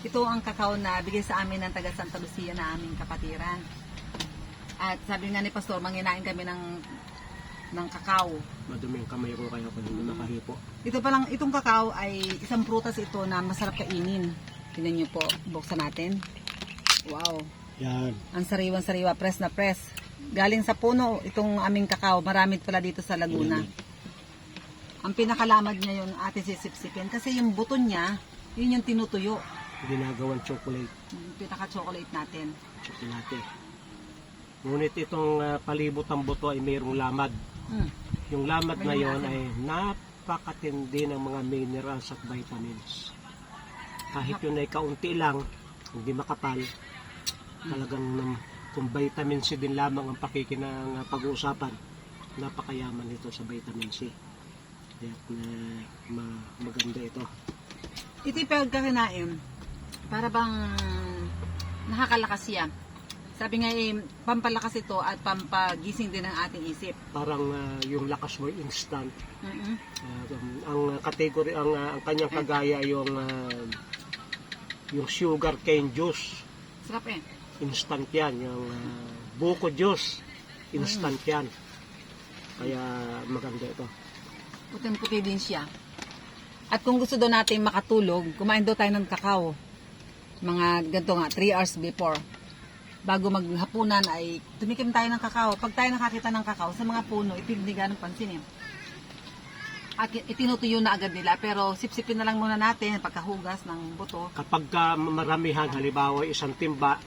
Ito ang kakao na bigay sa amin ng taga Santa Lucia na aming kapatiran. At sabi nga ni Pastor, manginain kami ng kakao. Madumi ang kamay ko kaya ko hindi makahipo. Ito palang, itong kakao ay isang prutas ito na masarap kainin. Tingnan niyo po, buksan natin. Wow. Yan. Ang sariwan-sariwa, press na press. Galing sa puno itong aming kakao. Marami pala dito sa Laguna. Ang pinakalamad niya yung ating sisipsipin. Kasi yung buto niya, yun yung tinutuyo. Ginagawang chocolate. Yung pinaka-chocolate natin. Chocolate. Ngunit itong palibot ng buto ay mayroong lamad. Yung lamad na yon ay napakatindi ng mga minerals at vitamins. Kahit yun ay kaunti lang, hindi makapal, talagang kung vitamin C din lamang ang pakikinang pag-uusapan, napakayaman ito sa vitamin C. Kaya maganda ito. Ito yung pagkakinain, para bang nakakalakas siya. Sabi nga pampalakas ito at pampagising din ng ating isip. Parang yung lakas mo instant. Mm-mm. Ang category, ang kanyang kagaya yung sugar cane juice. Sarap eh. Instant yan. Yung buko juice, instant yan. Kaya maganda ito. Puting-puti din siya. At kung gusto daw natin makatulog, kumain daw tayo ng kakao. Mga ganito nga, 3 hours before. Bago maghapunan ay tumikim tayo ng kakao. Pag tayo nakakita ng kakao sa mga puno, ipignigan ng pansin eh. At itinutuyo na agad nila, pero sipsipin na lang muna natin pagkahugas ng buto. Kapag maramihan, halimbawa isang timba,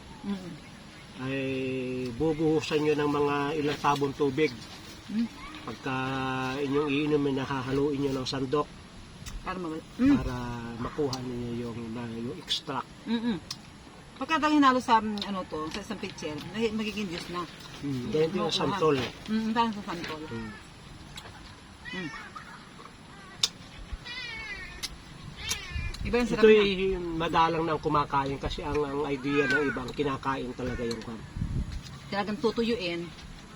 ay bubuhusan nyo ng mga ilang tabong tubig. Pagka inyong iinumin, nahahaluin nyo ng sandok para makuha ninyo yung extract. Pagka tayo hinalo sa sa isang pitcher, magiging juice na. Ganyan din yung santol. Tayo sa santol. Iba yung sarap Ito niya. ay madalang nang kumakain kasi ang idea ng ibang kinakain talaga yung kan. Talagang tutuyuin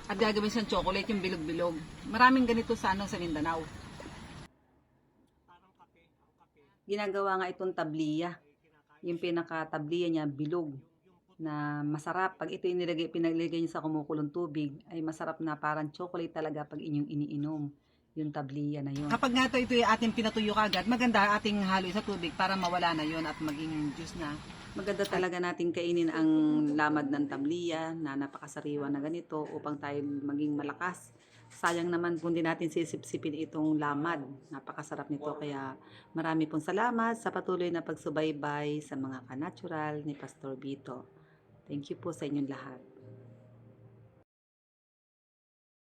at gagawin siyang chocolate, yung bilog-bilog. Maraming ganito sa sa Mindanao. Ginagawa nga itong tabliya. Yung pinaka-tabliya niya, bilog, na masarap. Pag ito pinagligay niyo sa kumukulong tubig, ay masarap na parang chocolate talaga pag inyong iniinom. Yung tabliya na yun. Kapag nga ito yung ating pinatuyo kagad, maganda ating halo sa tubig para mawala na yun at maging juice na. Maganda talaga nating kainin ang lamad ng tabliya na napakasariwa na ganito upang tayo maging malakas. Sayang naman kung di natin sisipsipin itong lamad. Napakasarap nito, kaya marami pong salamat sa patuloy na pagsubaybay sa mga ka-natural ni Pastor Vito. Thank you po sa inyong lahat.